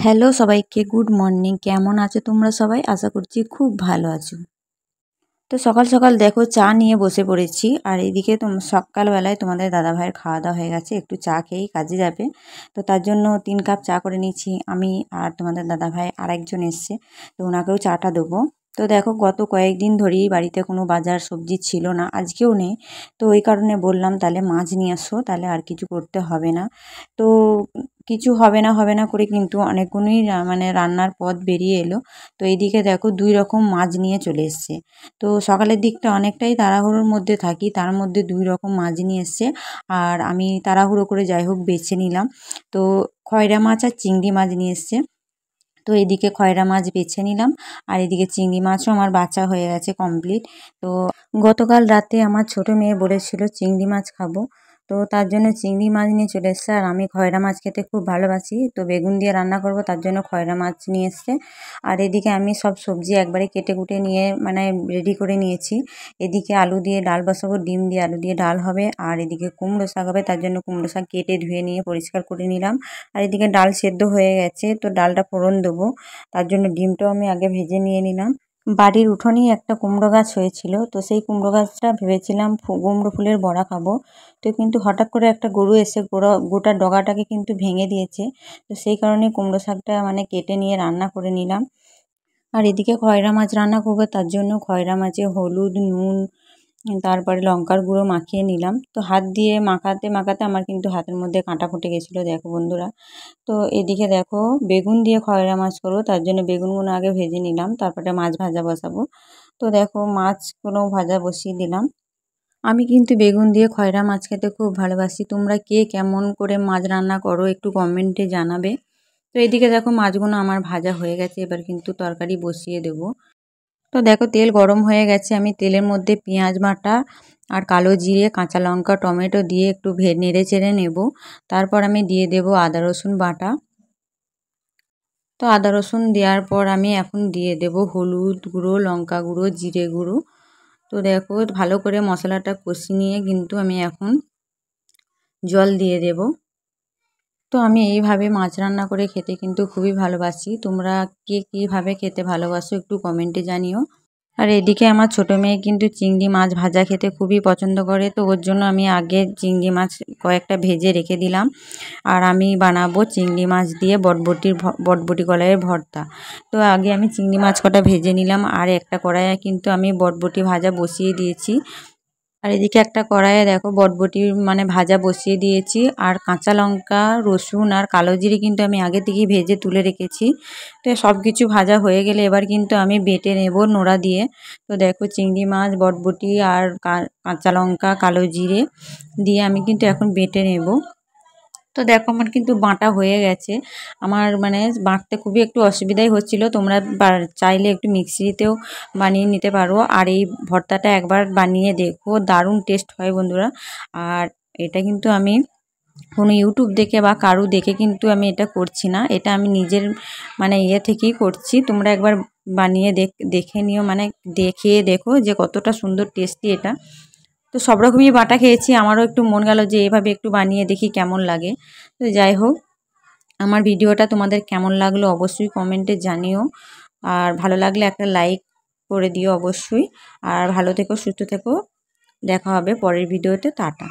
Hello সবাইকে, good morning. কেমন আছো তোমরা সবাই? আশা করছি খুব ভালো আছো। তো সকাল সকাল দেখো চা নিয়ে বসে পড়েছি। আর এদিকে সকালবেলায় তোমাদের দাদাভাইয়ের খাওয়া দাওয়া হয়ে গেছে, একটু চা খেয়েই কাজে যাবে। তো তার জন্য 3 কাপ চা করে নিয়েছি আমি, আর তোমাদের দাদাভাই আরেকজন এসছে, তো ওনাকেও চাটা দেবো। তো দেখো গত কয়েকদিন ধরেই বাড়িতে কোনো বাজার সবজি ছিল না, আজকেও নেই। তো ওই কারণে বললাম তাহলে মাছ নিয়ে আসো, তাহলে আর কিছু করতে হবে না। তো কিছু হবে না করে কিন্তু অনেকগুলোই মানে রান্নার পদ বেরিয়ে এলো। তো এইদিকে দেখো 2 রকম মাছ নিয়ে চলে এসছে। তো সকালের দিকটা অনেকটাই তাড়াহুড়োর মধ্যে থাকি, তার মধ্যে 2 রকম মাছ নিয়ে এসছে। আর আমি তাড়াহুড়ো করে যাই হোক বেছে নিলাম। তো খয়রা মাছ আর চিংড়ি মাছ নিয়ে এসছে। তো এদিকে খয়রা মাছ বেছে নিলাম, আর এদিকে চিংড়ি মাছও আমার বাছা হয়ে গেছে কমপ্লিট। তো গতকাল রাতে আমার ছোট মেয়ে বলেছিল চিংড়ি মাছ খাবো, তো তার জন্য চিংড়ি মাছ নিয়ে চলে এসছে। আর আমি খয়রা মাছ খেতে খুব ভালোবাসি, তো বেগুন দিয়ে রান্না করব, তার জন্য খয়রা মাছ নিয়ে এসছে। আর এদিকে আমি সব সবজি একবারে কেটে কুটে নিয়ে মানে রেডি করে নিয়েছি। এদিকে আলু দিয়ে ডাল বসাবো, ডিম দিয়ে আলু দিয়ে ডাল হবে। আর এদিকে কুমড়ো শাক হবে, তার জন্য কুমড়ো শাক কেটে ধুয়ে নিয়ে পরিষ্কার করে নিলাম। আর এদিকে ডাল সেদ্ধ হয়ে গেছে, তো ডালটা ফোড়ন দেবো, তার জন্য ডিমটাও আমি আগে ভেজে নিয়ে নিলাম। বাড়ির উঠোনেই একটা কুমড়ো গাছ হয়েছিল, তো সেই কুমড়ো গাছটা ভেবেছিলাম কুমড়ো ফুলের বড়া খাবো। তো কিন্তু হঠাৎ করে একটা গরু এসে গোটা ডগাটাকে কিন্তু ভেঙে দিয়েছে। তো সেই কারণে কুমড়ো শাকটা মানে কেটে নিয়ে রান্না করে নিলাম। আর এদিকে খয়রা মাছ রান্না করবো, তার জন্য খয়রা মাছে হলুদ, নুন, তারপরে লঙ্কার গুঁড়ো মাখিয়ে নিলাম। তো হাত দিয়ে মাখাতে মাখাতে আমার কিন্তু হাতের মধ্যে কাঁটা ফুটে গেছিলো, দেখো বন্ধুরা। তো এদিকে দেখো বেগুন দিয়ে খয়রা মাছ করবো, তার জন্য বেগুনগুলো আগে ভেজে নিলাম, তারপরে মাছ ভাজা বসাবো। তো দেখো মাছগুলো ভাজা বসিয়ে দিলাম। আমি কিন্তু বেগুন দিয়ে খয়রা মাছ খেতে খুব ভালোবাসি। তোমরা কে কেমন করে মাছ রান্না করো একটু কমেন্টে জানাবে। তো এদিকে দেখো মাছগুলো আমার ভাজা হয়ে গেছে, এবার কিন্তু তরকারি বসিয়ে দেব। তো দেখো তেল গরম হয়ে গেছে, আমি তেলের মধ্যে পেঁয়াজ বাটা আর কালো জিরে, কাঁচা লঙ্কা, টমেটো দিয়ে একটু নেড়ে চেড়ে নেব। তারপর আমি দিয়ে দেব আদা রসুন বাটা। তো আদা রসুন দেওয়ার পর আমি এখন দিয়ে দেব হলুদ গুঁড়ো, লঙ্কা গুঁড়ো, জিরে গুঁড়ো। তো দেখো ভালো করে মশলাটা কষিয়ে নিয়ে কিন্তু আমি এখন জল দিয়ে দেব। তো আমি এইভাবে মাছ রান্না করে খেতে কিন্তু খুবই ভালোবাসি। তোমরা কে কীভাবে খেতে ভালোবাসো একটু কমেন্টে জানিও। আর এদিকে আমার ছোটো মেয়ে কিন্তু চিংড়ি মাছ ভাজা খেতে খুবই পছন্দ করে, তো ওর জন্য আমি আগে চিংড়ি মাছ কয়েকটা ভেজে রেখে দিলাম। আর আমি বানাবো চিংড়ি মাছ দিয়ে বটবটি কলাইয়ের ভর্তা। তো আগে আমি চিংড়ি মাছ কটা ভেজে নিলাম, আর একটা কড়াইয়ে কিন্তু আমি বটবটি ভাজা বসিয়ে দিয়েছি। আর এদিকে একটা কড়াইয়ে দেখো বটবটি মানে ভাজা বসিয়ে দিয়েছি। আর কাঁচা লঙ্কা, রসুন আর কালো জিরে কিন্তু আমি আগে থেকেই ভেজে তুলে রেখেছি। তো সব কিছু ভাজা হয়ে গেলে এবার কিন্তু আমি বেটে নেব নোড়া দিয়ে। তো দেখো চিংড়ি মাছ, বটবটি আর কাঁচা লঙ্কা, কালো জিরে দিয়ে আমি কিন্তু এখন বেটে নেব। তো দেখো আমার কিন্তু বাটা হয়ে গেছে। আমার মানে বাটতে খুবই একটু অসুবিধাই হচ্ছিল। তোমরা চাইলে একটু মিক্সিতেও বানিয়ে নিতে পারো। আর এই ভর্তাটা একবার বানিয়ে দেখো, দারুণ টেস্ট হয় বন্ধুরা। আর এটা কিন্তু আমি কোনো ইউটিউব দেখে বা কারু দেখে কিন্তু আমি এটা করছি না, এটা আমি নিজের মানে ইয়ে থেকেই করছি। তোমরা একবার বানিয়ে দেখে নিও, মানে দেখে দেখো যে কতটা সুন্দর টেস্টি এটা। তো সব রকমই বাটা খেয়েছি, আমারও একটু মন গেল যে এভাবে একটু বানিয়ে দেখি কেমন লাগে। তো যাই হোক, আমার ভিডিওটা তোমাদের কেমন লাগলো অবশ্যই কমেন্টে জানিও। আর ভালো লাগলে একটা লাইক করে দিও অবশ্যই। আর ভালো থেকো, সুস্থ থেকো, দেখা হবে পরের ভিডিওতে। টাটা।